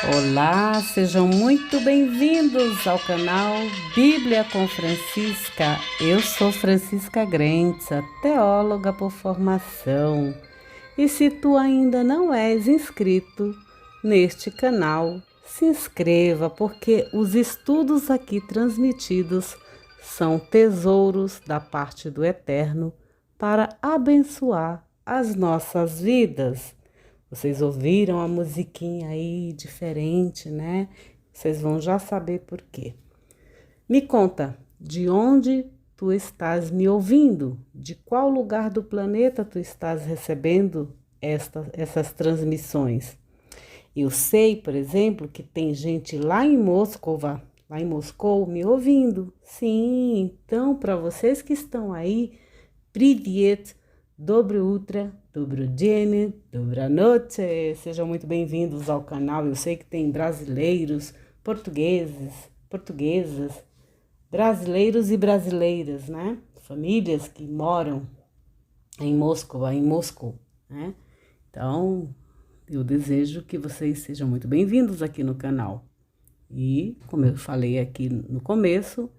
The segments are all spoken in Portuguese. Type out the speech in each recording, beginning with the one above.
Olá, sejam muito bem-vindos ao canal Bíblia com Francisca. Eu sou Francisca Grentza, teóloga por formação. E se tu ainda não és inscrito neste canal, se inscreva, porque os estudos aqui transmitidos são tesouros da parte do Eterno para abençoar as nossas vidas. Vocês ouviram a musiquinha aí diferente, né? Vocês vão já saber por quê. Me conta, de onde tu estás me ouvindo? De qual lugar do planeta tu estás recebendo essas transmissões? Eu sei, por exemplo, que tem gente lá em Moscou, me ouvindo. Sim, então, para vocês que estão aí, Привет! Доброе утро, добрый день, доброй noite. Sejam muito bem-vindos ao canal. Eu sei que tem brasileiros, portuguesas, brasileiros e brasileiras, né? Famílias que moram em Moscou, né? Então, eu desejo que vocês sejam muito bem-vindos aqui no canal. E, como eu falei aqui no começo,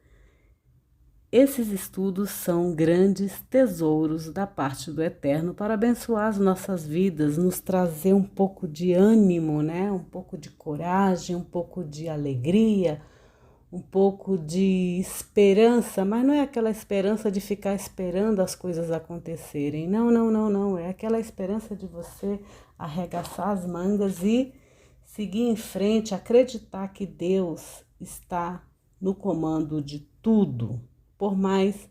esses estudos são grandes tesouros da parte do Eterno para abençoar as nossas vidas, nos trazer um pouco de ânimo, né? Um pouco de coragem, um pouco de alegria, um pouco de esperança, mas não é aquela esperança de ficar esperando as coisas acontecerem. Não. É aquela esperança de você arregaçar as mangas e seguir em frente, acreditar que Deus está no comando de tudo. Por mais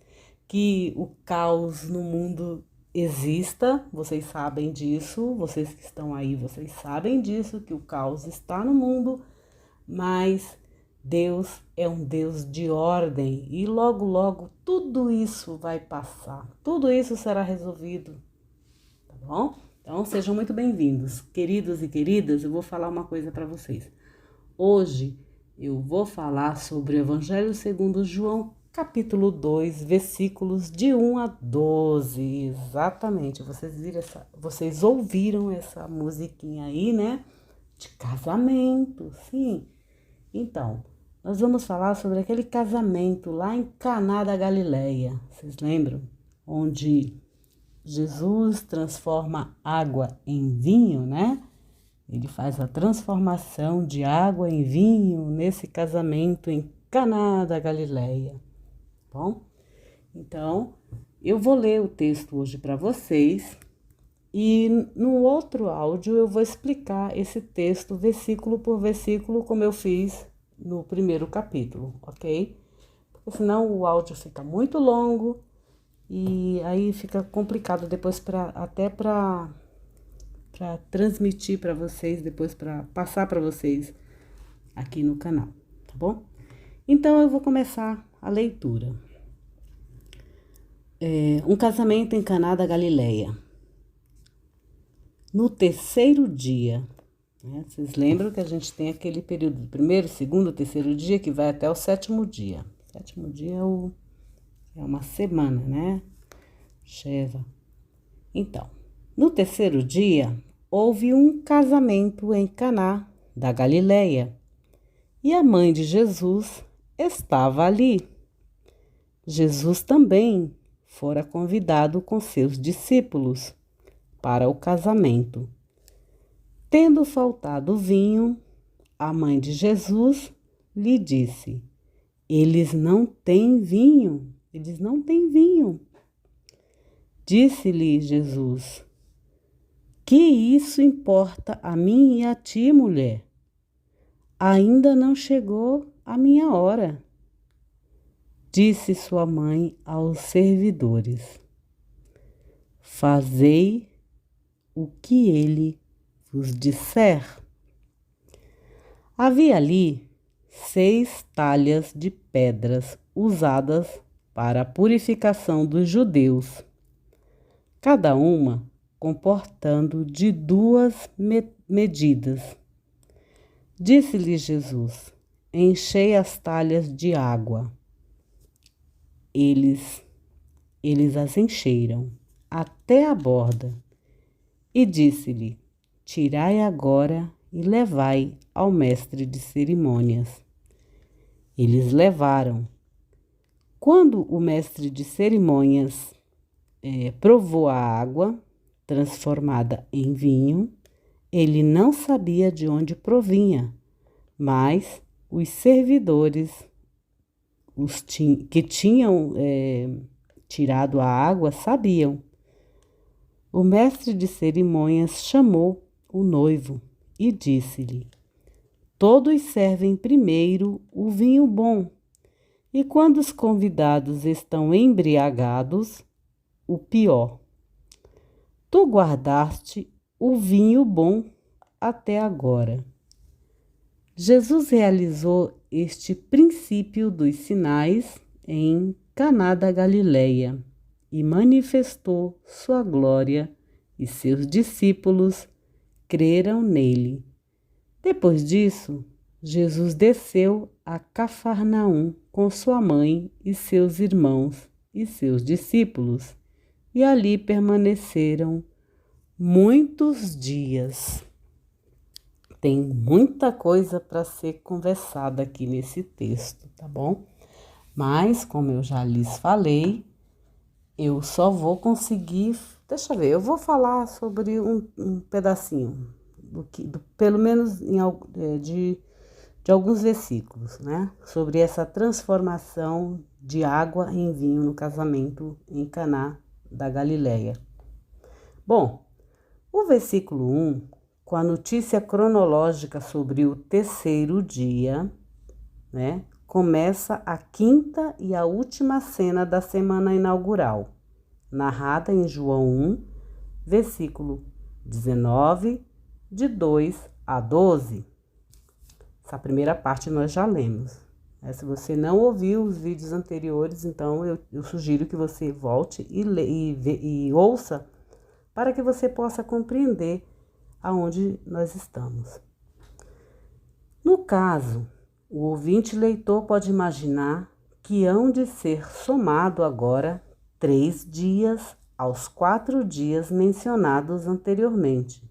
que o caos no mundo exista, vocês sabem disso, vocês que estão aí, vocês sabem disso, que o caos está no mundo, mas Deus é um Deus de ordem e logo tudo isso vai passar, tudo isso será resolvido, tá bom? Então sejam muito bem-vindos, queridos e queridas. Eu vou falar uma coisa para vocês. Hoje eu vou falar sobre o Evangelho segundo João, capítulo 2, versículos de 1 a 12. Exatamente, vocês ouviram essa musiquinha aí, né? De casamento, sim. Então, nós vamos falar sobre aquele casamento lá em Caná da Galileia. Vocês lembram? Onde Jesus transforma água em vinho, né? Ele faz a transformação de água em vinho nesse casamento em Caná da Galileia. Bom, então eu vou ler o texto hoje para vocês e no outro áudio eu vou explicar esse texto versículo por versículo, como eu fiz no primeiro capítulo, ok? Porque senão o áudio fica muito longo e aí fica complicado depois para transmitir para vocês, depois para passar para vocês aqui no canal, tá bom? Então eu vou começar a leitura. Um casamento em Caná da Galileia. No terceiro dia, né? Vocês lembram que a gente tem aquele período do primeiro, segundo, terceiro dia, que vai até o sétimo dia. O sétimo dia é uma semana, né? Sheva. Então, no terceiro dia, houve um casamento em Caná da Galileia, e a mãe de Jesus estava ali. Jesus também fora convidado com seus discípulos para o casamento. Tendo faltado vinho, a mãe de Jesus lhe disse: Eles não têm vinho. Disse-lhe Jesus: Que isso importa a mim e a ti, mulher? Ainda não chegou a minha hora. Disse sua mãe aos servidores: Fazei o que ele vos disser. Havia ali 6 talhas de pedras usadas para a purificação dos judeus, cada uma comportando de 2 medidas. Disse-lhe Jesus: Enchei as talhas de água. Eles as encheram até a borda, e disse-lhe: Tirai agora e levai ao mestre de cerimônias. Eles levaram. Quando o mestre de cerimônias provou a água transformada em vinho, ele não sabia de onde provinha, mas os servidores que tinham tirado a água sabiam. O mestre de cerimônias chamou o noivo e disse-lhe: todos servem primeiro o vinho bom, e quando os convidados estão embriagados, o pior. Tu guardaste o vinho bom até agora. Jesus realizou este princípio dos sinais em Caná da Galileia e manifestou sua glória, e seus discípulos creram nele. Depois disso, Jesus desceu a Cafarnaum com sua mãe e seus irmãos e seus discípulos, e ali permaneceram muitos dias. Tem muita coisa para ser conversada aqui nesse texto, tá bom? Mas, como eu já lhes falei, eu só vou conseguir... Deixa eu ver, eu vou falar sobre um pedacinho, pelo menos de alguns versículos, né? Sobre essa transformação de água em vinho no casamento em Caná da Galileia. Bom, o versículo 1, com a notícia cronológica sobre o terceiro dia, né? Começa a quinta e a última cena da semana inaugural, narrada em João 1, versículo 19, de 2 a 12. Essa primeira parte nós já lemos. Se você não ouviu os vídeos anteriores, então eu sugiro que você volte e ouça para que você possa compreender aonde nós estamos. No caso, o ouvinte leitor pode imaginar que hão de ser somado agora 3 dias aos 4 dias mencionados anteriormente,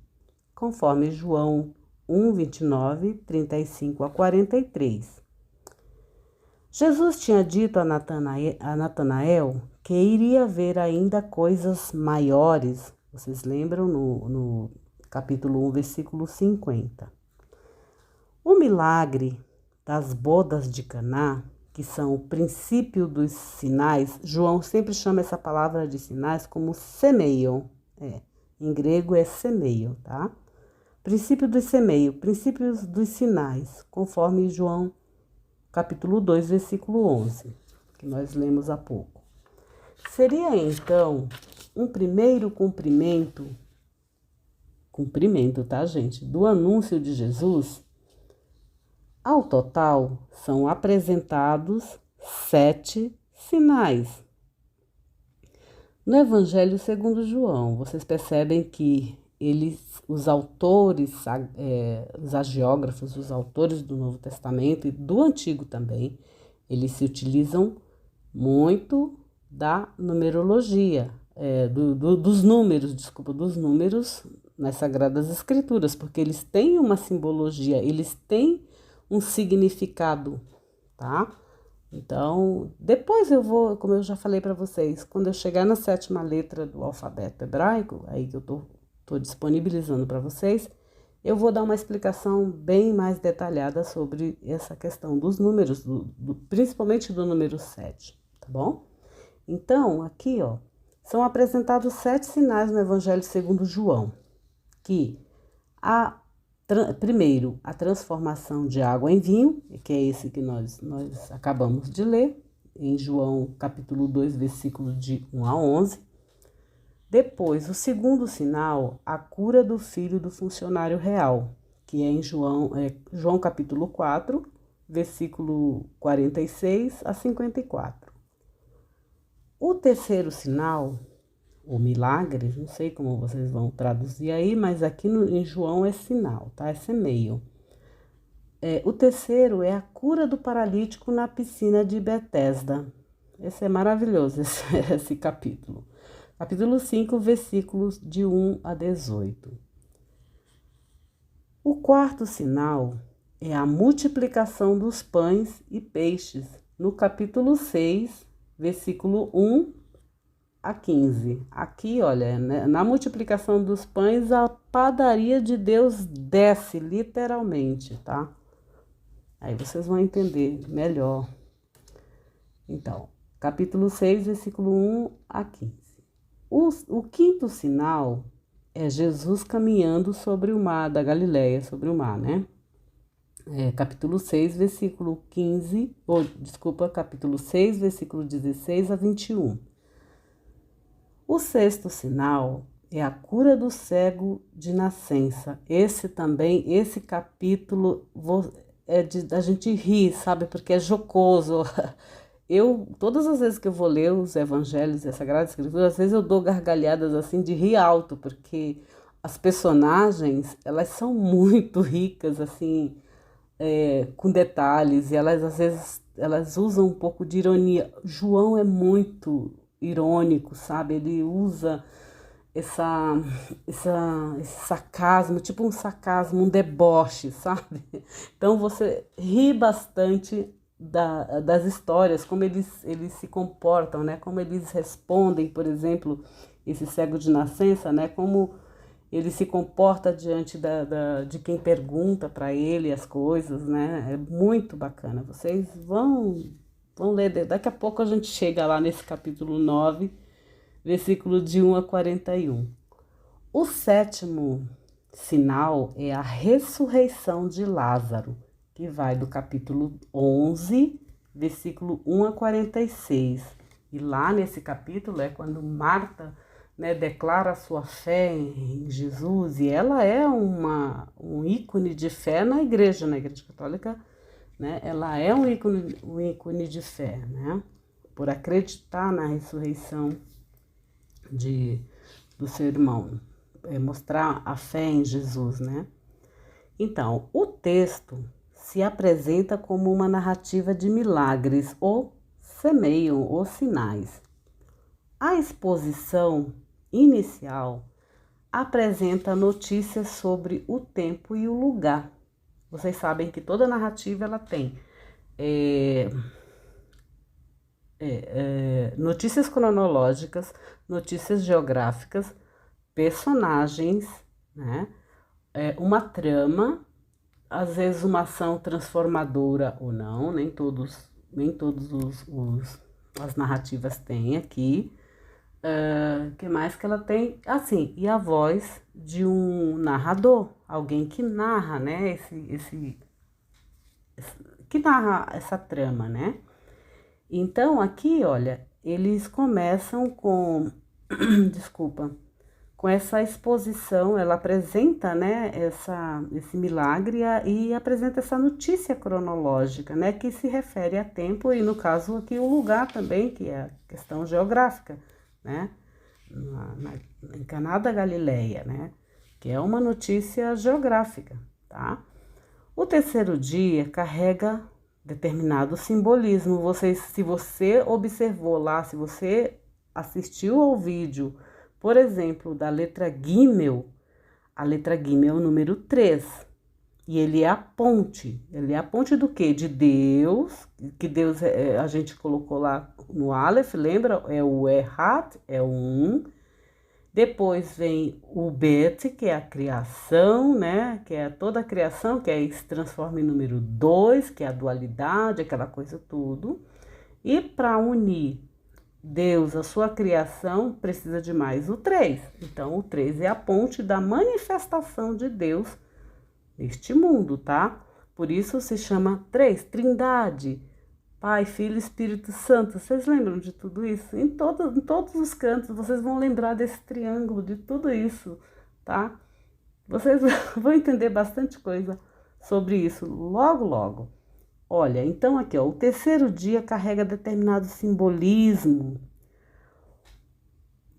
conforme João 1, 29, 35 a 43. Jesus tinha dito a Natanael que iria haver ainda coisas maiores. Vocês lembram no capítulo 1, versículo 50. O milagre das bodas de Caná, que são o princípio dos sinais, João sempre chama essa palavra de sinais como semeion. Em grego é semeion, tá? Princípio dos semeios, princípios dos sinais, conforme João capítulo 2, versículo 11, que nós lemos há pouco. Seria então um primeiro cumprimento, tá, gente, do anúncio de Jesus. Ao total, são apresentados 7 sinais. No Evangelho segundo João, vocês percebem que os autores, os agiógrafos, os autores do Novo Testamento e do Antigo também, eles se utilizam muito da numerologia, dos números nas Sagradas Escrituras, porque eles têm uma simbologia, eles têm um significado, tá? Então, depois eu vou, como eu já falei para vocês, quando eu chegar na 7ª letra do alfabeto hebraico, aí que eu tô disponibilizando para vocês, eu vou dar uma explicação bem mais detalhada sobre essa questão dos números, principalmente do número 7, tá bom? Então, aqui, ó, são apresentados 7 sinais no Evangelho segundo João, que primeiro, a transformação de água em vinho, que é esse que nós acabamos de ler, em João capítulo 2, versículos de 1 a 11. Depois, o segundo sinal, a cura do filho do funcionário real, que é em João capítulo 4, versículo 46 a 54. O terceiro sinal, o milagre, não sei como vocês vão traduzir aí, mas aqui em João é sinal, tá? É semeio. O terceiro é a cura do paralítico na piscina de Betesda. Esse é maravilhoso, esse capítulo. Capítulo 5, versículos de 1 a 18. O quarto sinal é a multiplicação dos pães e peixes, no capítulo 6, versículo 1 a 15. Aqui, olha, né, na multiplicação dos pães, a padaria de Deus desce, literalmente, tá? Aí vocês vão entender melhor. Então, capítulo 6, versículo 1 a 15. O quinto sinal é Jesus caminhando sobre o mar da Galileia, sobre o mar, né? Capítulo 6, versículo 15, capítulo 6, versículo 16 a 21. O sexto sinal é a cura do cego de nascença. Esse capítulo a gente ri, sabe? Porque é jocoso. Todas as vezes que eu vou ler os evangelhos e a Sagrada Escritura, às vezes eu dou gargalhadas assim de rir alto, porque as personagens, elas são muito ricas, assim, com detalhes, e elas às vezes elas usam um pouco de ironia. João é muito irônico, sabe? Ele usa esse sarcasmo, tipo um sarcasmo, um deboche, sabe? Então você ri bastante das histórias, como eles se comportam, né? Como eles respondem, por exemplo, esse cego de nascença, né? Como ele se comporta diante de quem pergunta para ele as coisas, né? É muito bacana. Vocês vão ler, daqui a pouco a gente chega lá nesse capítulo 9, versículo de 1 a 41. O sétimo sinal é a ressurreição de Lázaro, que vai do capítulo 11, versículo 1 a 46. E lá nesse capítulo é quando Marta, né, declara a sua fé em Jesus, e ela é um ícone de fé na igreja católica, né? Ela é um ícone de fé, né? Por acreditar na ressurreição do seu irmão, mostrar a fé em Jesus, né? Então, o texto se apresenta como uma narrativa de milagres, ou semeiam, ou sinais. A exposição inicial apresenta notícias sobre o tempo e o lugar. Vocês sabem que toda narrativa ela tem notícias cronológicas, notícias geográficas, personagens, né? Uma trama, às vezes uma ação transformadora ou não, nem todos as narrativas têm aqui. Que mais que ela tem? Assim, e a voz de um narrador, alguém que narra, né? Que narra essa trama, né? Então, aqui, olha, eles começam com, com essa exposição, ela apresenta, né, esse milagre e apresenta essa notícia cronológica, né, que se refere a tempo e, no caso aqui, o lugar também, que é a questão geográfica, né, em Caná da Galileia, né, que é uma notícia geográfica, tá? O terceiro dia carrega determinado simbolismo. Se você observou lá, se você assistiu ao vídeo, por exemplo, da letra Gimel, a letra Gimel é o número 3. E ele é a ponte. Ele é a ponte do quê? De Deus, que Deus a gente colocou lá no Aleph, lembra? É o Errat, é o 1. Depois vem o Bet, que é a criação, né? Que é toda a criação, que aí se transforma em número 2, que é a dualidade, aquela coisa tudo. E para unir Deus, a sua criação, precisa de mais o 3. Então, o 3 é a ponte da manifestação de Deus neste mundo, tá? Por isso se chama 3, Trindade. Pai, Filho e Espírito Santo. Vocês lembram de tudo isso? Em todos os cantos vocês vão lembrar desse triângulo, de tudo isso, tá? Vocês vão entender bastante coisa sobre isso logo, logo. Olha, então aqui, ó, o terceiro dia carrega determinado simbolismo.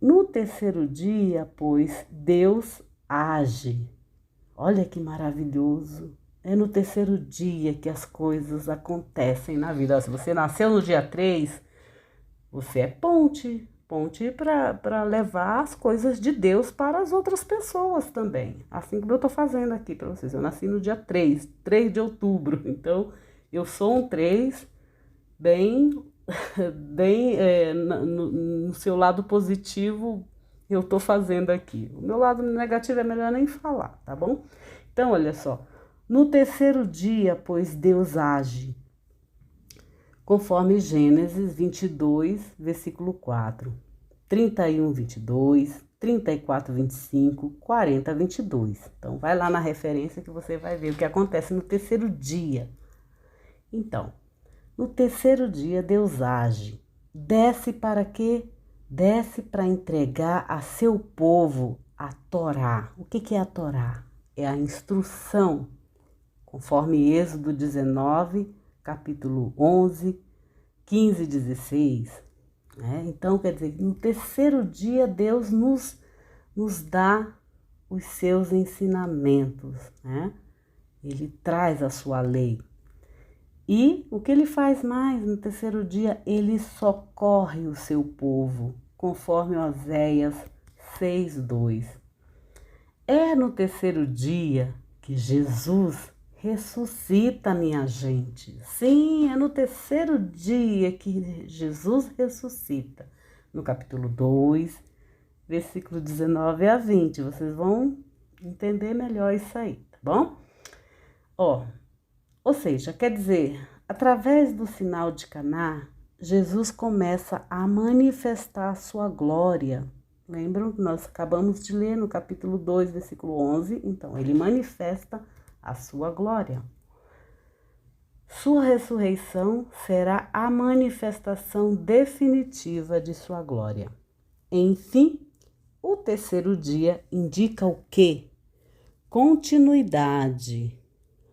No terceiro dia, pois, Deus age. Olha que maravilhoso. É no terceiro dia que as coisas acontecem na vida. Se você nasceu no dia 3, você é ponte, ponte para levar as coisas de Deus para as outras pessoas também. Assim como eu estou fazendo aqui para vocês. Eu nasci no dia 3 de outubro. Então, eu sou um 3 bem, bem no seu lado positivo, eu estou fazendo aqui. O meu lado negativo é melhor nem falar, tá bom? Então, olha só. No terceiro dia, pois Deus age, conforme Gênesis 22, versículo 4, 31, 22, 34, 25, 40, 22. Então, vai lá na referência que você vai ver o que acontece no terceiro dia. Então, no terceiro dia, Deus age. Desce para quê? Desce para entregar a seu povo a Torá. O que é a Torá? É a instrução, conforme Êxodo 19, capítulo 11, 15 e 16. Né? Então, quer dizer, no terceiro dia, Deus nos dá os seus ensinamentos. Né? Ele traz a sua lei. E o que ele faz mais no terceiro dia? Ele socorre o seu povo, conforme Oséias 6:2. É no terceiro dia que Jesus ressuscita, minha gente. Sim, é no terceiro dia que Jesus ressuscita. No capítulo 2, versículo 19 a 20. Vocês vão entender melhor isso aí, tá bom? Ou seja, quer dizer, através do sinal de Caná, Jesus começa a manifestar a sua glória. Lembram que nós acabamos de ler no capítulo 2, versículo 11? Então, ele manifesta a sua glória. Sua ressurreição será a manifestação definitiva de sua glória. Enfim, o terceiro dia indica o quê? Continuidade.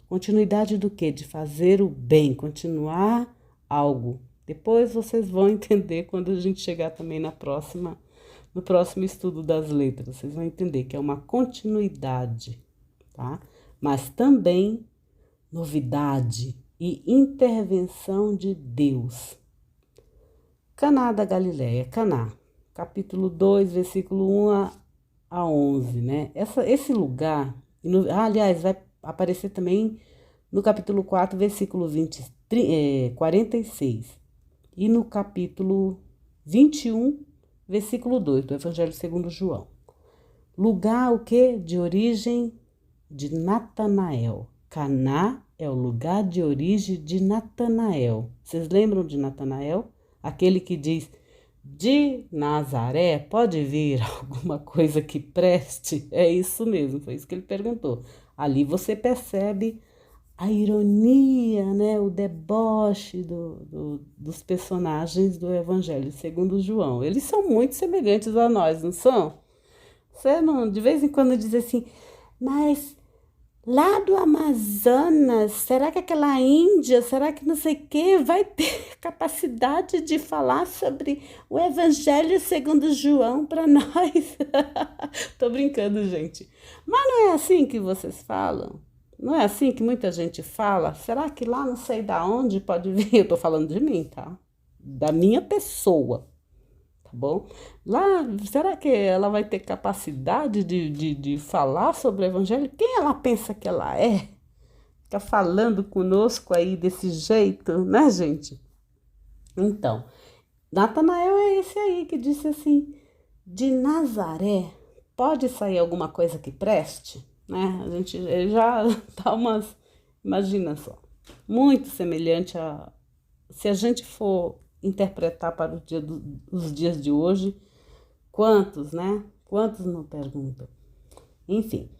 Continuidade do quê? De fazer o bem, continuar algo. Depois vocês vão entender quando a gente chegar também no próximo estudo das letras. Vocês vão entender que é uma continuidade, tá? Mas também novidade e intervenção de Deus. Caná da Galileia, Caná, capítulo 2, versículo 1 a 11, né? Esse lugar, aliás, vai aparecer também no capítulo 4, versículo 46. E no capítulo 21, versículo 2 do Evangelho segundo João. Lugar o quê? De origem de Natanael. Caná é o lugar de origem de Natanael. Vocês lembram de Natanael? Aquele que diz, de Nazaré pode vir alguma coisa que preste? É isso mesmo, foi isso que ele perguntou. Ali você percebe a ironia, né? O deboche dos personagens do Evangelho segundo João. Eles são muito semelhantes a nós, não são? Você não, de vez em quando diz assim, mas lá do Amazonas, será que aquela Índia, será que não sei o que, vai ter capacidade de falar sobre o Evangelho segundo João para nós? Tô brincando, gente. Mas não é assim que vocês falam? Não é assim que muita gente fala? Será que lá não sei da onde pode vir? Eu tô falando de mim, tá? Da minha pessoa, tá bom? Lá, será que ela vai ter capacidade de falar sobre o Evangelho? Quem ela pensa que ela é? Fica falando conosco aí desse jeito, né, gente? Então, Natanael é esse aí que disse assim, de Nazaré pode sair alguma coisa que preste? Né? Ele já dá umas, imagina só, muito semelhante a, se a gente for interpretar para os dias de hoje, quantos, né? Quantos não perguntam? Enfim,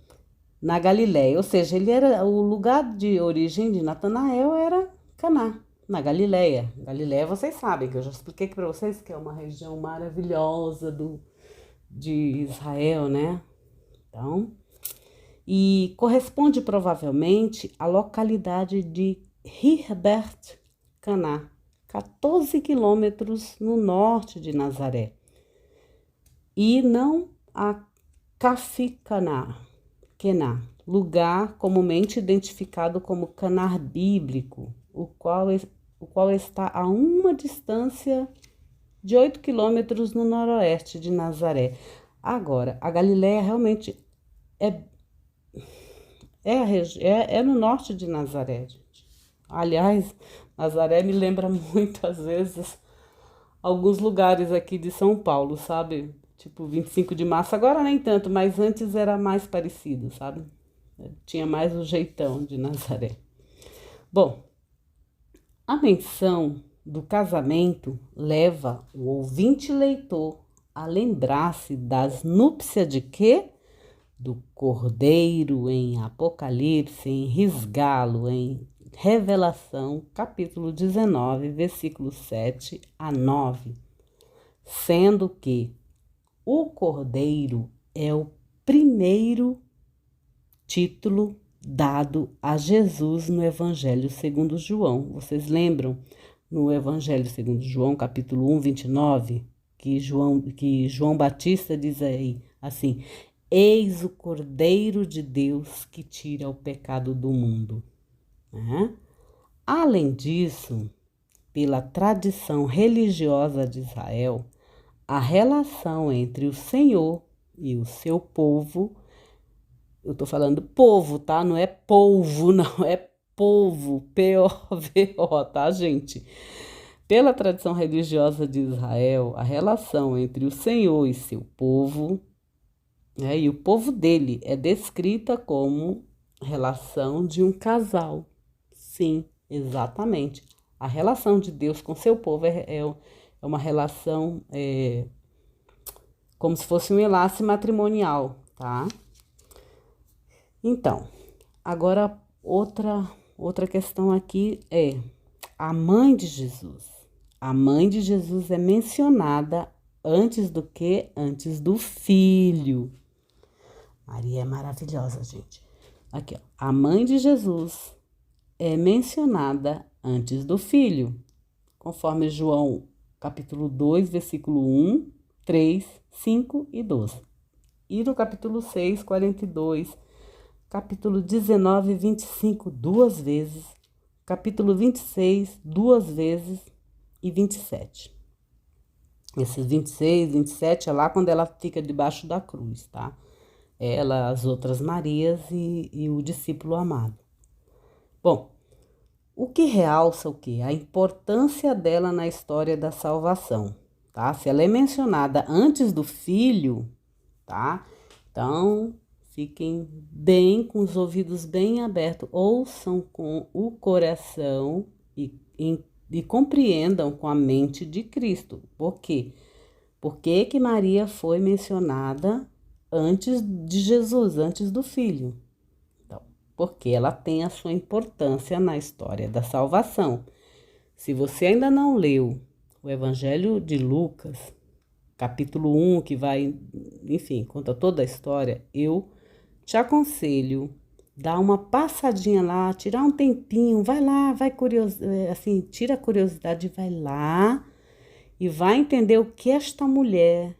na Galileia, ou seja, ele era, o lugar de origem de Natanael era Caná, na Galileia. Galileia, vocês sabem, que eu já expliquei para vocês que é uma região maravilhosa de Israel, né? Então, e corresponde provavelmente à localidade de Herbert Caná, 14 quilômetros no norte de Nazaré, e não a Caná, lugar comumente identificado como Caná bíblico, o qual está a uma distância de 8 quilômetros no noroeste de Nazaré. Agora, a Galileia realmente é, é no norte de Nazaré, gente. Aliás, Nazaré me lembra muitas vezes alguns lugares aqui de São Paulo, sabe? Tipo 25 de março, agora nem tanto, mas antes era mais parecido, sabe? Tinha mais o jeitão de Nazaré. Bom, a menção do casamento leva o ouvinte leitor a lembrar-se das núpcias de quê? Do Cordeiro em Apocalipse, em Risgalo, em Revelação, capítulo 19, versículos 7 a 9. Sendo que o Cordeiro é o primeiro título dado a Jesus no Evangelho segundo João. Vocês lembram no Evangelho segundo João, capítulo 1, 29, que João Batista diz aí assim: Eis o Cordeiro de Deus que tira o pecado do mundo. Além disso, pela tradição religiosa de Israel, a relação entre o Senhor e o seu povo, eu tô falando povo, tá? Não é polvo, não, é povo, P-O-V-O, tá, gente? Pela tradição religiosa de Israel, a relação entre o Senhor e seu povo, e o povo dele é descrita como relação de um casal. Sim, exatamente. A relação de Deus com seu povo é uma relação como se fosse um enlace matrimonial, tá? Então, agora outra questão aqui é a mãe de Jesus. A mãe de Jesus é mencionada antes do que? Antes do filho. Maria é maravilhosa, gente. Aqui, ó. A mãe de Jesus é mencionada antes do filho, conforme João capítulo 2, versículo 1, 3, 5 e 12. E no capítulo 6, 42, capítulo 19, 25, duas vezes, capítulo 26, duas vezes e 27. Esses 26, 27 é lá quando ela fica debaixo da cruz, tá? Ela, as outras Marias e o discípulo amado. Bom, o que realça o quê? A importância dela na história da salvação, tá? Se ela é mencionada antes do filho, tá? Então, fiquem bem com os ouvidos bem abertos, ouçam com o coração e compreendam com a mente de Cristo. Por quê? Por que Maria foi mencionada antes de Jesus, antes do filho? Então, porque ela tem a sua importância na história da salvação. Se você ainda não leu o Evangelho de Lucas, capítulo 1, que vai, enfim, conta toda a história, eu te aconselho, dar uma passadinha lá, tirar um tempinho, vai lá, assim, tira a curiosidade, vai lá e vai entender o que esta mulher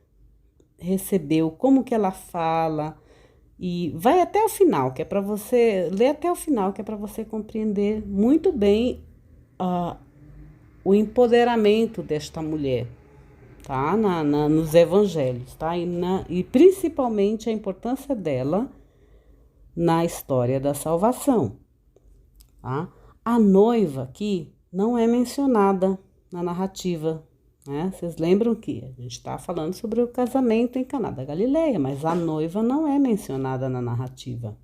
recebeu, como que ela fala, e vai até o final, que é para você ler até o final, que é para você compreender muito bem o empoderamento desta mulher, tá? Nos evangelhos, tá? E principalmente a importância dela na história da salvação, tá? A noiva aqui não é mencionada na narrativa, né? Vocês lembram que a gente está falando sobre o casamento em Caná da Galileia, mas a noiva não é mencionada na narrativa.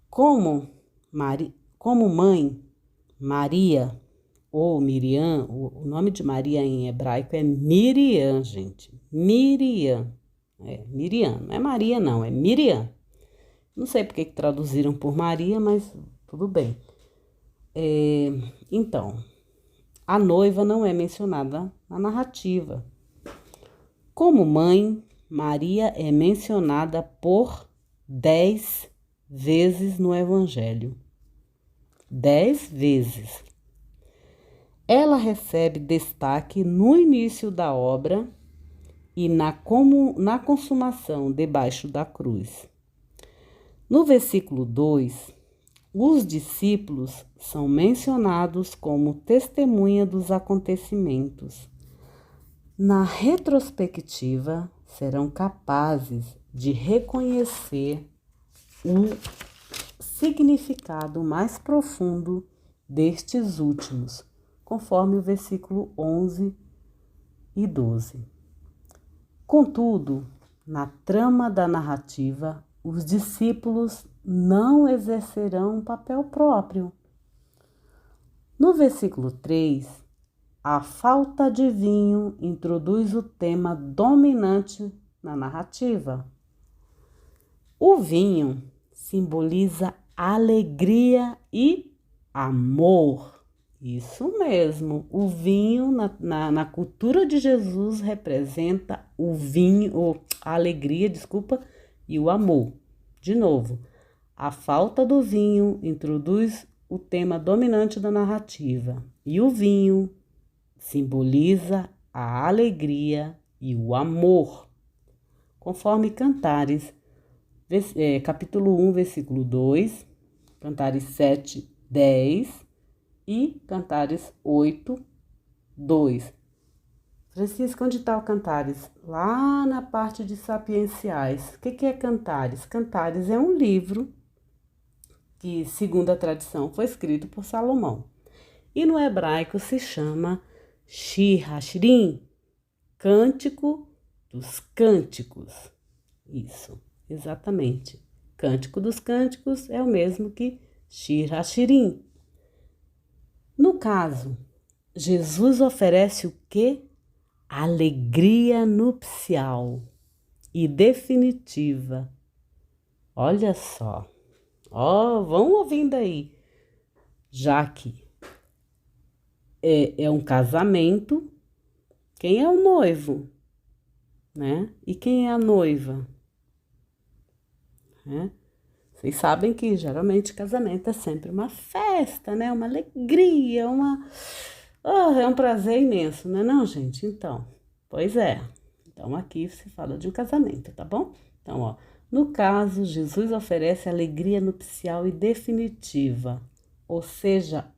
Como mãe, Maria ou Miriam, o nome de Maria em hebraico é Miriam, gente. Miriam. Miriam, não é Maria não, é Miriam. Não sei porque que traduziram por Maria, mas tudo bem. Então, a noiva não é mencionada na narrativa. Como mãe, Maria é mencionada por 10 vezes no Evangelho. 10 vezes. Ela recebe destaque no início da obra e na consumação debaixo da cruz. No versículo 2, os discípulos são mencionados como testemunha dos acontecimentos. Na retrospectiva, serão capazes de reconhecer o significado mais profundo destes últimos, conforme o versículo 11 e 12. Contudo, na trama da narrativa, os discípulos não exercerão um papel próprio. No versículo 3, a falta de vinho introduz o tema dominante na narrativa. O vinho simboliza alegria e amor. Isso mesmo, o vinho na cultura de Jesus representa o vinho, a alegria, e o amor. De novo, a falta do vinho introduz o tema dominante da narrativa e o vinho simboliza a alegria e o amor. Conforme Cantares, capítulo 1, versículo 2, Cantares 7, 10 e Cantares 8, 2. Francisca, onde está o Cantares? Lá na parte de sapienciais. O que é Cantares? Cantares é um livro que, segundo a tradição, foi escrito por Salomão. E no hebraico se chama Shir Hashirim, Cântico dos Cânticos. Isso, exatamente. Cântico dos Cânticos é o mesmo que Shir Hashirim. No caso, Jesus oferece o quê? Alegria nupcial e definitiva. Olha só. Vão ouvindo aí. Já que é um casamento, quem é o noivo, né? E quem é a noiva? Né? Vocês sabem que geralmente casamento é sempre uma festa, né? Uma alegria, é um prazer imenso, não é não, gente? Então, pois é. Então aqui se fala de um casamento, tá bom? Então, no caso, Jesus oferece alegria nupcial e definitiva, ou seja,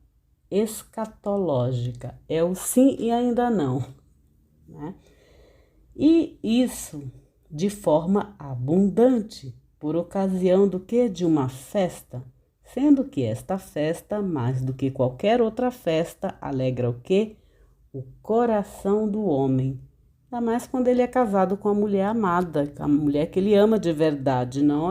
escatológica. É o sim e ainda não, né? E isso de forma abundante, por ocasião do quê? De uma festa, sendo que esta festa, mais do que qualquer outra festa, alegra o quê? O coração do homem. Ainda mais quando ele é casado com a mulher amada, a mulher que ele ama de verdade, não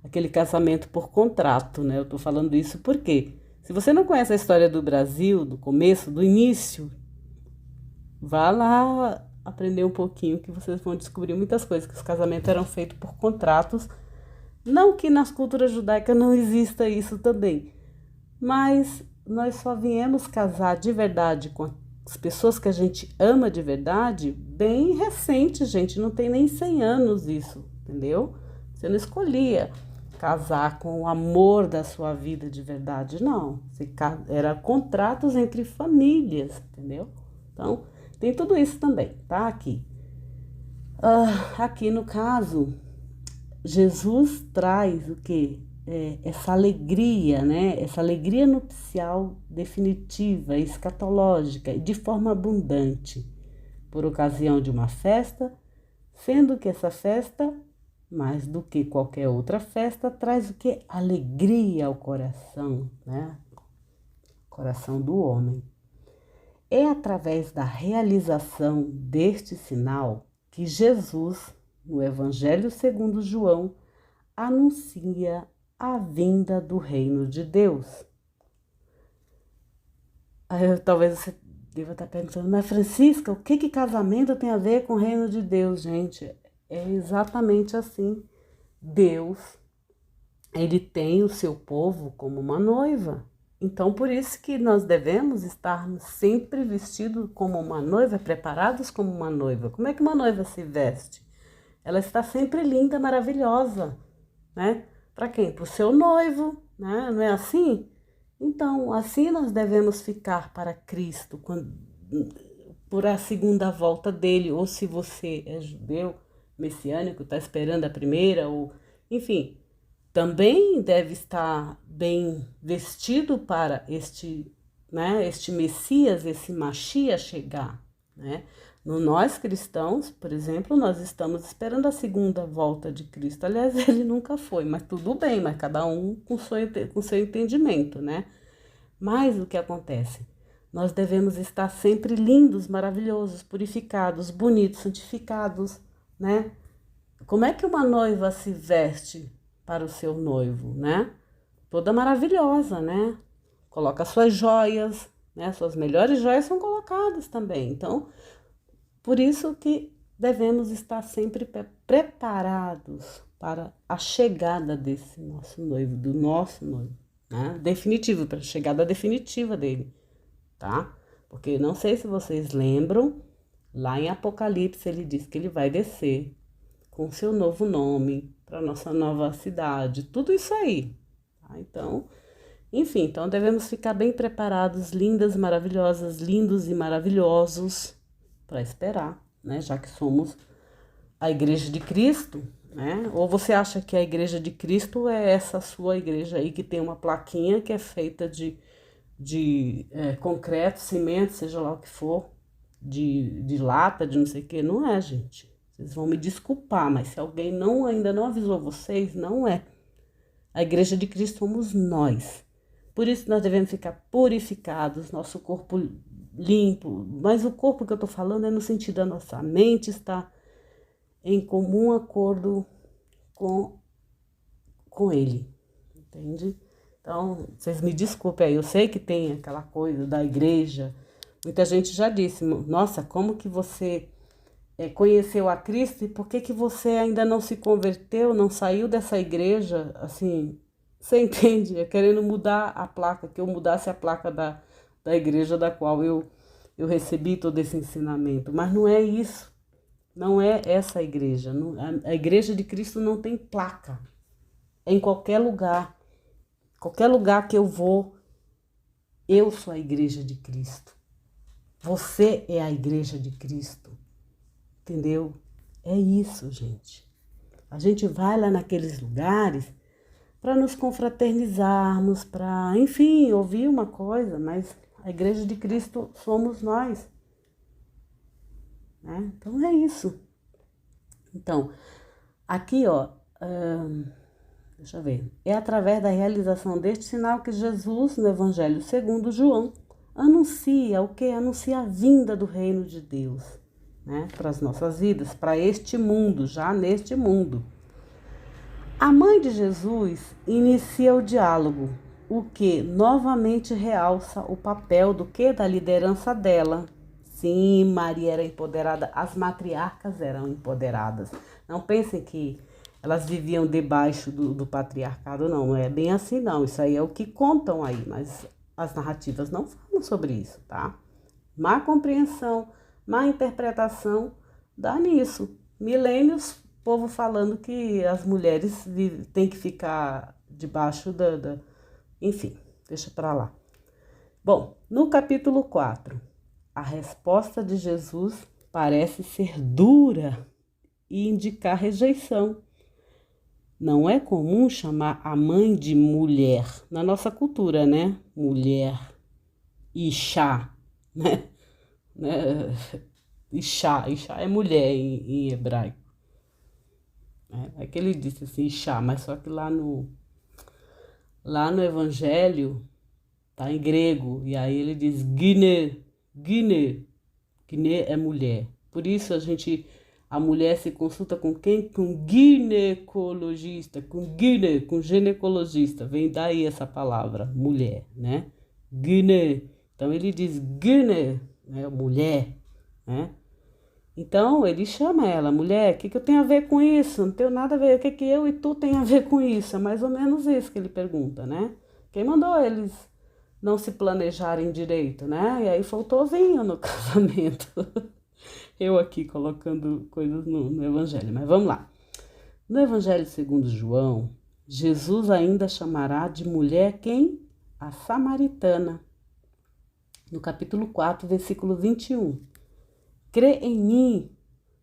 aquele casamento por contrato, né? Eu tô falando isso porque, se você não conhece a história do Brasil, do começo, do início, vá lá aprender um pouquinho que vocês vão descobrir muitas coisas, que os casamentos eram feitos por contratos. Não que nas culturas judaicas não exista isso também, mas nós só viemos casar de verdade com as pessoas que a gente ama de verdade bem recente, gente, não tem nem 100 anos isso, entendeu? Você não escolhia casar com o amor da sua vida de verdade, não. Era contratos entre famílias, entendeu? Então, tem tudo isso também, tá? Aqui. Aqui no caso, Jesus traz o quê? Essa alegria, né? Essa alegria nupcial definitiva, escatológica e de forma abundante, por ocasião de uma festa, sendo que essa festa, mais do que qualquer outra festa, traz o quê? Alegria ao coração, né? Coração do homem. É através da realização deste sinal que Jesus, no Evangelho segundo João, anuncia a vinda do reino de Deus. Talvez você deva estar perguntando, mas Francisca, o que casamento tem a ver com o reino de Deus, gente? É exatamente assim. Deus, ele tem o seu povo como uma noiva. Então, por isso que nós devemos estar sempre vestidos como uma noiva, preparados como uma noiva. Como é que uma noiva se veste? Ela está sempre linda, maravilhosa, né? Para quem? Para o seu noivo, né? Não é assim? Então, assim nós devemos ficar para Cristo, por a segunda volta dele, ou se você é judeu, messiânico, está esperando a primeira, ou enfim, também deve estar bem vestido para este Messias, esse Machia chegar, né? No nós cristãos, por exemplo, nós estamos esperando a segunda volta de Cristo. Aliás, ele nunca foi, mas tudo bem, mas cada um com seu entendimento, né? Mas o que acontece? Nós devemos estar sempre lindos, maravilhosos, purificados, bonitos, santificados, né? Como é que uma noiva se veste para o seu noivo, né? Toda maravilhosa, né? Coloca suas joias, né? Suas melhores joias são colocadas também. Então, por isso que devemos estar sempre preparados para a chegada desse nosso noivo, do nosso noivo, né? Definitivo, para a chegada definitiva dele, tá? Porque não sei se vocês lembram, lá em Apocalipse ele diz que ele vai descer com seu novo nome para nossa nova cidade, tudo isso aí, tá? Então, enfim, então devemos ficar bem preparados, lindas, maravilhosas, lindos e maravilhosos para esperar, né? Já que somos a Igreja de Cristo, né? Ou você acha que a Igreja de Cristo é essa sua igreja aí que tem uma plaquinha que é feita de concreto, cimento, seja lá o que for, de lata, de não sei o que? Não é, gente. Vocês vão me desculpar, mas se alguém ainda não avisou vocês, não é. A Igreja de Cristo somos nós. Por isso nós devemos ficar purificados, nosso corpo limpo. Mas o corpo que eu estou falando é no sentido da nossa mente estar em comum acordo com Ele, entende? Então, vocês me desculpem aí, eu sei que tem aquela coisa da igreja. Muita gente já disse, nossa, como que você conheceu a Cristo e por que que você ainda não se converteu, não saiu dessa igreja, assim, você entende? É querendo mudar a placa, que eu mudasse a placa da igreja da qual eu recebi todo esse ensinamento, mas não é isso, não é essa igreja, a igreja de Cristo não tem placa, é em qualquer lugar que eu vou, eu sou a igreja de Cristo, você é a igreja de Cristo. Entendeu? É isso, gente. A gente vai lá naqueles lugares para nos confraternizarmos, para, enfim, ouvir uma coisa, mas a Igreja de Cristo somos nós, né? Então é isso. Então, aqui, ó, deixa eu ver. É através da realização deste sinal que Jesus, no Evangelho segundo João, anuncia o quê? Anuncia a vinda do reino de Deus, né, para as nossas vidas, para este mundo, já neste mundo. A mãe de Jesus inicia o diálogo, o que novamente realça o papel do que? Da liderança dela. Sim, Maria era empoderada, as matriarcas eram empoderadas. Não pensem que elas viviam debaixo do patriarcado, não é bem assim não, isso aí é o que contam aí, mas as narrativas não falam sobre isso, tá? Má compreensão, má interpretação, dá nisso. Milênios, povo falando que as mulheres têm que ficar debaixo Enfim, deixa pra lá. Bom, no capítulo 4, a resposta de Jesus parece ser dura e indicar rejeição. Não é comum chamar a mãe de mulher, na nossa cultura, né? Mulher, Ixá, né? Ixá é mulher em hebraico. É que ele disse assim, Ixá, mas só que lá no Evangelho tá em grego, e aí ele diz Gine é mulher. Por isso a mulher se consulta com quem? Com ginecologista, com ginecologista, vem daí essa palavra, mulher, né? Gine, então ele diz Gine, né, mulher, né? Então, ele chama ela, mulher, o que eu tenho a ver com isso? Não tenho nada a ver, o que eu e tu tem a ver com isso? É mais ou menos isso que ele pergunta, né? Quem mandou eles não se planejarem direito, né? E aí faltou vinho no casamento. Eu aqui colocando coisas no Evangelho, mas vamos lá. No Evangelho segundo João, Jesus ainda chamará de mulher quem? A samaritana. No capítulo 4, versículo 21. Crê em mim,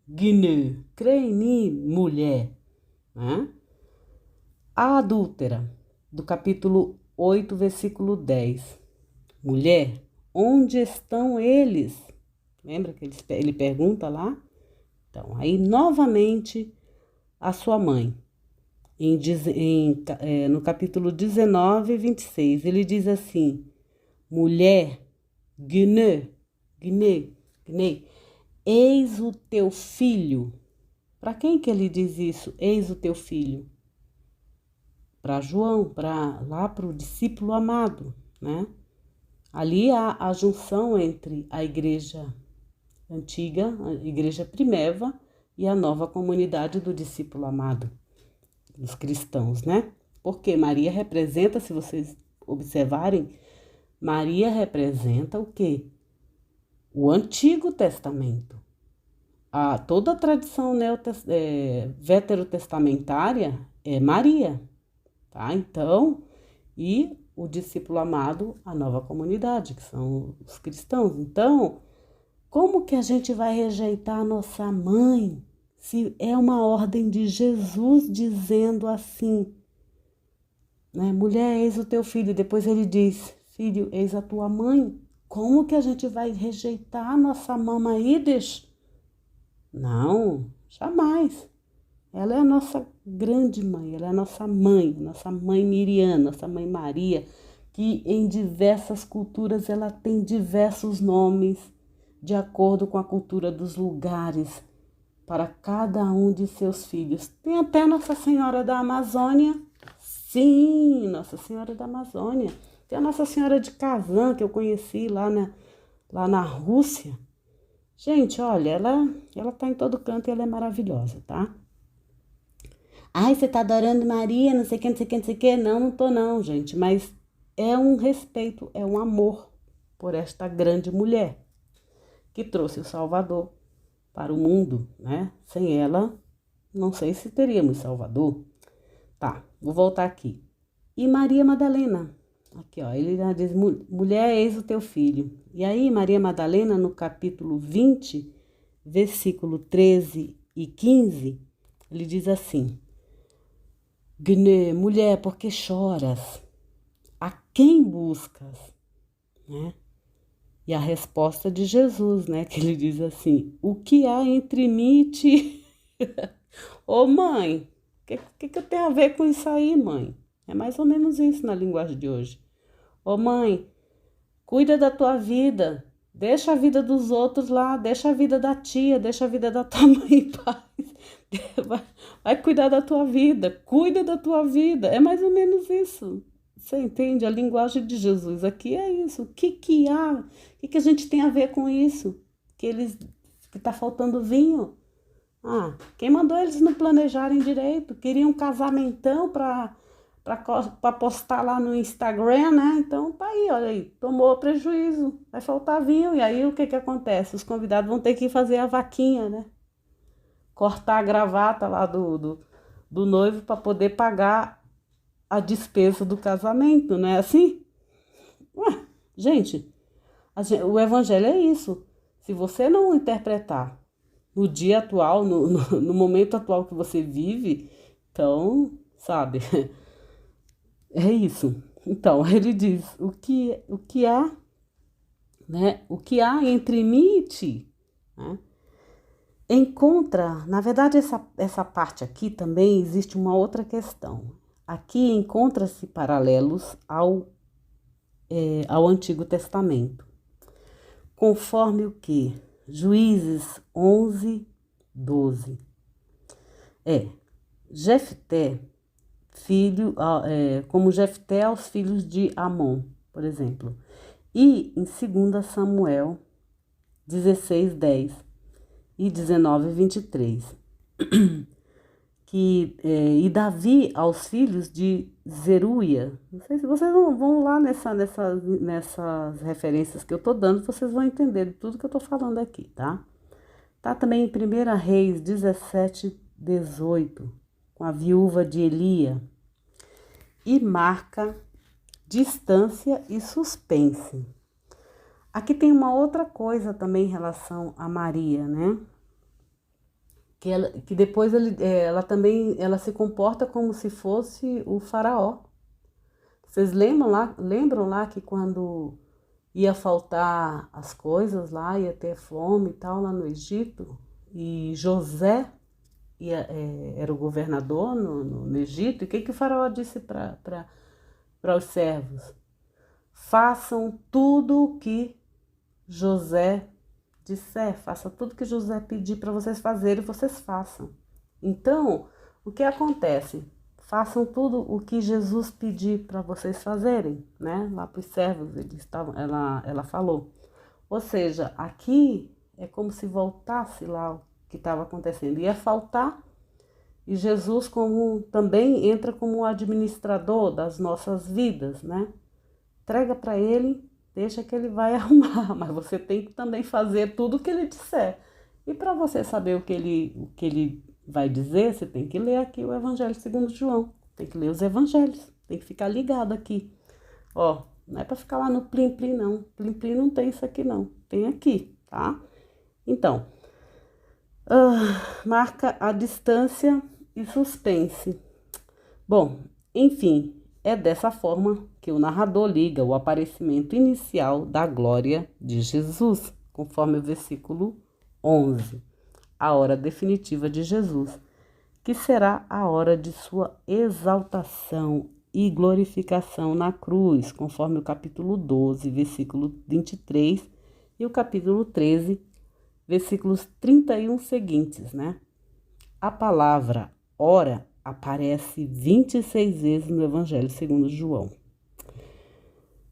Guiné. Crê em mim, mulher. Né? A adúltera, do capítulo 8, versículo 10. Mulher, onde estão eles? Lembra que ele pergunta lá? Então, aí novamente a sua mãe, no capítulo 19, 26, ele diz assim: mulher, Gne, Gne, Gne, eis o teu filho. Para quem que ele diz isso? Eis o teu filho. Para João, lá para o discípulo amado, né? Ali há a junção entre a igreja antiga, a igreja primeva, e a nova comunidade do discípulo amado, dos cristãos, né? Porque Maria representa, se vocês observarem, Maria representa o quê? O Antigo Testamento. Toda a tradição veterotestamentária é Maria, tá? Então, e o discípulo amado, a nova comunidade, que são os cristãos. Então, como que a gente vai rejeitar a nossa mãe se é uma ordem de Jesus dizendo assim, né? Mulher, eis o teu filho. Depois ele diz, filho, eis a tua mãe. Como que a gente vai rejeitar a nossa mama Ides? Não, jamais. Ela é a nossa grande mãe, ela é a nossa mãe Miriam, nossa mãe Maria, que em diversas culturas ela tem diversos nomes, de acordo com a cultura dos lugares, para cada um de seus filhos. Tem até Nossa Senhora da Amazônia, sim, Nossa Senhora da Amazônia. Tem a Nossa Senhora de Kazan, que eu conheci lá na Rússia. Gente, olha, ela tá em todo canto e ela é maravilhosa, tá? Ai, você tá adorando Maria, não sei o que, não sei o que, não sei o que. Não, não tô não, gente. Mas é um respeito, é um amor por esta grande mulher que trouxe o Salvador para o mundo, né? Sem ela, não sei se teríamos Salvador. Tá, vou voltar aqui. E Maria Madalena? Aqui, ó, ele já diz, mulher, eis o teu filho. E aí, Maria Madalena, no capítulo 20, versículo 13 e 15, ele diz assim: Gne, mulher, por que choras? A quem buscas? Né? E a resposta de Jesus, né? Que ele diz assim: o que há entre mim e ti? Ô mãe, o que eu tenho a ver com isso aí, mãe? É mais ou menos isso na linguagem de hoje. Ô mãe, cuida da tua vida. Deixa a vida dos outros lá, deixa a vida da tia, deixa a vida da tua mãe em paz. Vai cuidar da tua vida, cuida da tua vida. É mais ou menos isso. Você entende? A linguagem de Jesus aqui é isso. O que há? O que a gente tem a ver com isso? Que tá faltando vinho? Quem mandou eles não planejarem direito? Queriam um casamentão para postar lá no Instagram, né? Então tá aí, olha aí, tomou prejuízo, vai faltar vinho. E aí o que acontece? Os convidados vão ter que fazer a vaquinha, né? Cortar a gravata lá do noivo para poder pagar a despesa do casamento, não é assim? Gente, o evangelho é isso. Se você não interpretar no dia atual, no momento atual que você vive, então, sabe, é isso. Então, ele diz, o que há, né? O que há entre mim e ti, né? Na verdade, essa parte aqui também existe uma outra questão. Aqui encontra-se paralelos ao Antigo Testamento. Conforme o que? Juízes 11, 12. Jefté, como Jefté aos filhos de Amon, por exemplo. E em 2 Samuel 16, 10 e 19, 23. E Davi aos filhos de Zeruia. Não sei se vocês vão lá nessas referências que eu tô dando, vocês vão entender tudo que eu tô falando aqui, tá? Tá também em 1 Reis 17, 18, com a viúva de Elia. E marca distância e suspense. Aqui tem uma outra coisa também em relação a Maria, né? Que depois ela se comporta como se fosse o faraó. Vocês lembram lá que quando ia faltar as coisas lá, ia ter fome e tal lá no Egito, e José era o governador no Egito, e o que o faraó disse para os servos? Façam tudo o que José disser, faça tudo que José pedir para vocês fazerem, vocês façam. Então, o que acontece? Façam tudo o que Jesus pedir para vocês fazerem, né? Lá para os servos, ela falou. Ou seja, aqui é como se voltasse lá o que estava acontecendo. Ia faltar, e Jesus também entra como administrador das nossas vidas, né? Entrega para ele, deixa que ele vai arrumar, mas você tem que também fazer tudo o que ele disser. E para você saber o que ele vai dizer, você tem que ler aqui o Evangelho segundo João. Tem que ler os evangelhos, tem que ficar ligado aqui. Ó, não é para ficar lá no plim-plim, não. Plim-plim não tem isso aqui, não. Tem aqui, tá? Então, marca a distância e suspense. Bom, enfim, é dessa forma que o narrador liga o aparecimento inicial da glória de Jesus, conforme o versículo 11, a hora definitiva de Jesus, que será a hora de sua exaltação e glorificação na cruz, conforme o capítulo 12, versículo 23, e o capítulo 13, versículos 31 seguintes, né? A palavra hora aparece 26 vezes no Evangelho segundo João.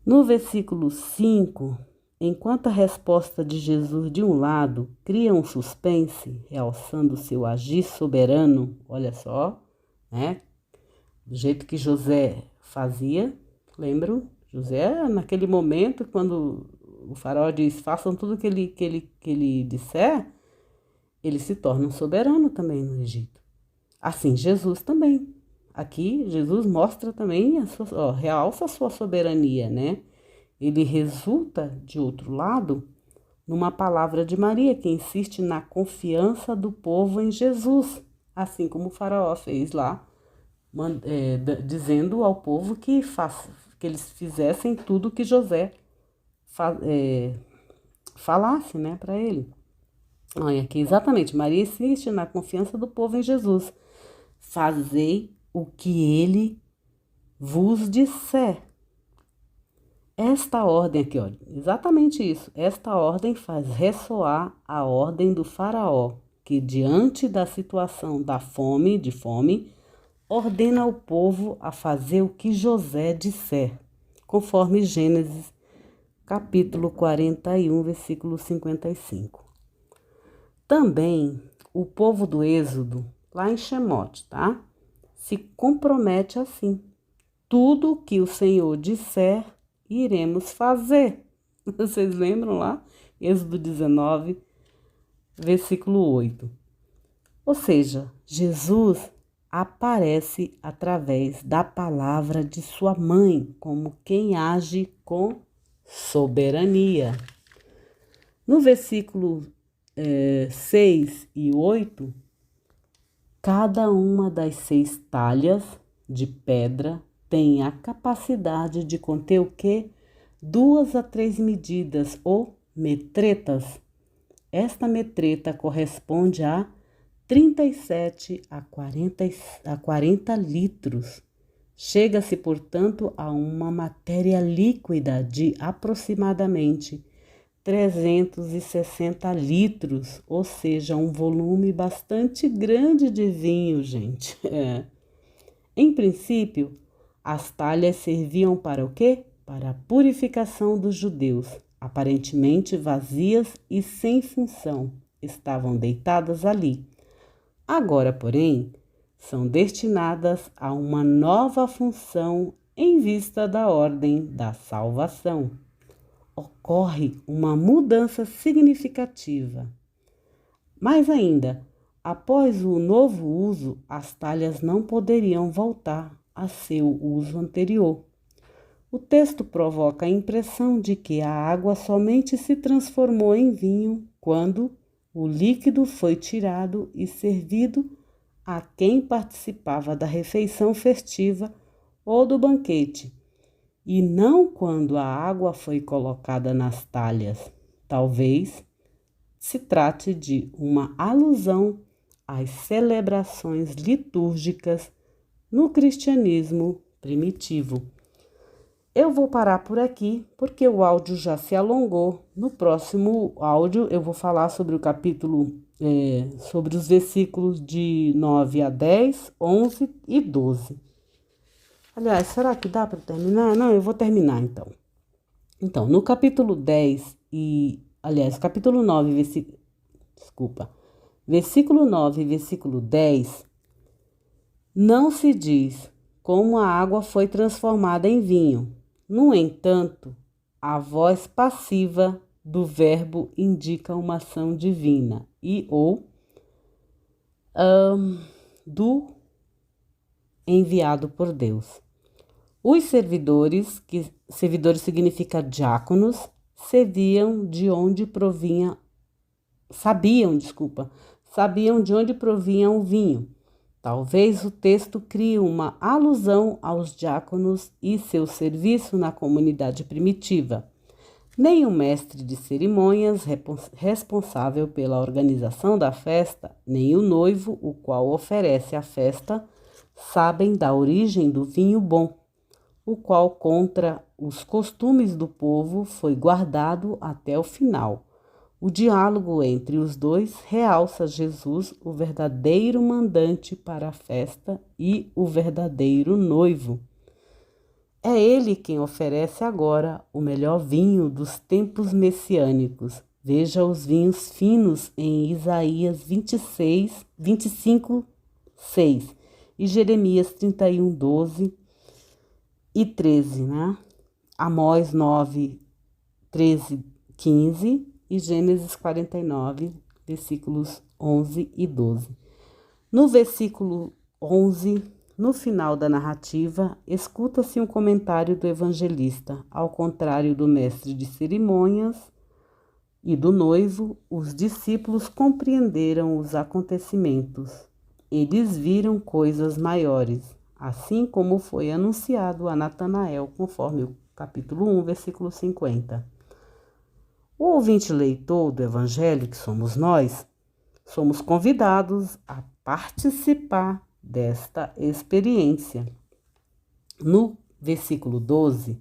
No versículo 5, enquanto a resposta de Jesus, de um lado, cria um suspense, realçando seu agir soberano, olha só, né? Do jeito que José fazia, lembram? José, naquele momento, quando o faraó diz, façam tudo que ele disser, ele se torna um soberano também no Egito. Assim, Jesus também. Aqui, Jesus mostra também, realça a sua soberania, né? Ele resulta, de outro lado, numa palavra de Maria, que insiste na confiança do povo em Jesus, assim como o faraó fez lá, dizendo ao povo que eles fizessem tudo que José falasse, né, para ele. Olha aqui, exatamente, Maria insiste na confiança do povo em Jesus. Fazei o que ele vos disser. Esta ordem aqui, olha, exatamente isso. Esta ordem faz ressoar a ordem do faraó, que diante da situação de fome, ordena o povo a fazer o que José disser, conforme Gênesis, capítulo 41, versículo 55. Também o povo do Êxodo, lá em Shemote, tá? Se compromete assim. Tudo que o Senhor disser, iremos fazer. Vocês lembram lá? Êxodo 19, versículo 8. Ou seja, Jesus aparece através da palavra de sua mãe, como quem age com soberania. No versículo 6 e 8, cada uma das 6 talhas de pedra tem a capacidade de conter o quê? 2 a 3 medidas ou metretas. Esta metreta corresponde a 37 a 40 litros. Chega-se, portanto, a uma matéria líquida de aproximadamente 360 litros, ou seja, um volume bastante grande de vinho, gente. Em princípio, as talhas serviam para o quê? Para a purificação dos judeus, aparentemente vazias e sem função, estavam deitadas ali. Agora, porém, são destinadas a uma nova função em vista da ordem da salvação. Ocorre uma mudança significativa. Mais ainda, após o novo uso, as talhas não poderiam voltar a seu uso anterior. O texto provoca a impressão de que a água somente se transformou em vinho quando o líquido foi tirado e servido a quem participava da refeição festiva ou do banquete. e não quando a água foi colocada nas talhas. Talvez se trate de uma alusão às celebrações litúrgicas no cristianismo primitivo. Eu vou parar por aqui porque o áudio já se alongou. No próximo áudio eu vou falar sobre o capítulo, sobre os versículos de 9 a 10, 11 e 12. Aliás, será que dá para terminar? Não, eu vou terminar então. Então, no capítulo 10 capítulo 9, versículo 9 e versículo 10, não se diz como a água foi transformada em vinho. No entanto, a voz passiva do verbo indica uma ação divina do enviado por Deus. Os servidores significa diáconos, sabiam de onde provinha o vinho. Talvez o texto crie uma alusão aos diáconos e seu serviço na comunidade primitiva. Nem o mestre de cerimônias responsável pela organização da festa, nem o noivo, o qual oferece a festa, sabem da origem do vinho bom, o qual, contra os costumes do povo, foi guardado até o final. O diálogo entre os dois realça Jesus, o verdadeiro mandante para a festa, e o verdadeiro noivo. É ele quem oferece agora o melhor vinho dos tempos messiânicos. Veja os vinhos finos em Isaías 25, 6 e Jeremias 31, 12 e 13, né? Amós 9, 13, 15 e Gênesis 49, versículos 11 e 12. No versículo 11, no final da narrativa, escuta-se um comentário do evangelista. Ao contrário do mestre de cerimônias e do noivo, os discípulos compreenderam os acontecimentos. Eles viram coisas maiores, assim como foi anunciado a Natanael, conforme o capítulo 1, versículo 50. O ouvinte leitor do Evangelho, que somos nós, somos convidados a participar desta experiência. No versículo 12,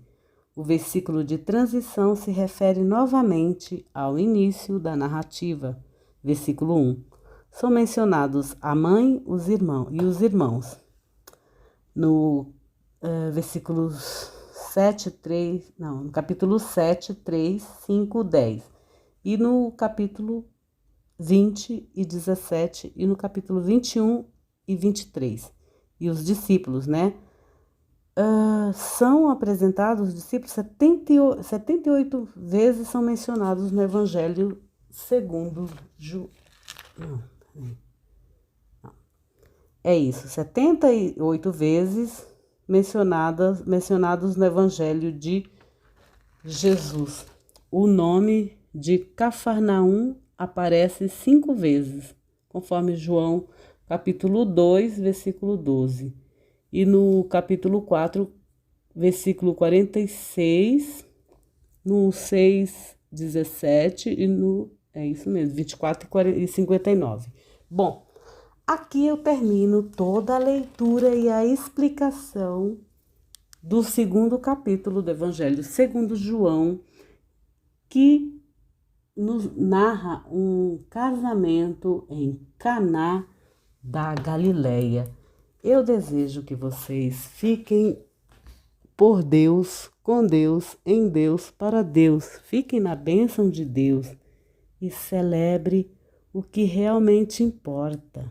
o versículo de transição se refere novamente ao início da narrativa. Versículo 1. São mencionados a mãe, os irmãos. No no capítulo 7, 3, 5, 10. E no capítulo 20 e 17, e no capítulo 21 e 23. E os discípulos, né? São apresentados, os discípulos, 78 vezes são mencionados no Evangelho segundo João. É isso, 78 vezes mencionados no Evangelho de Jesus. O nome de Cafarnaum aparece 5 vezes, conforme João capítulo 2, versículo 12. E no capítulo 4, versículo 46, no 6, 17 e no, 24 e 59. Bom, aqui eu termino toda a leitura e a explicação do segundo capítulo do Evangelho segundo João, que nos narra um casamento em Caná da Galileia. Eu desejo que vocês fiquem por Deus, com Deus, em Deus, para Deus. Fiquem na bênção de Deus e celebre o que realmente importa.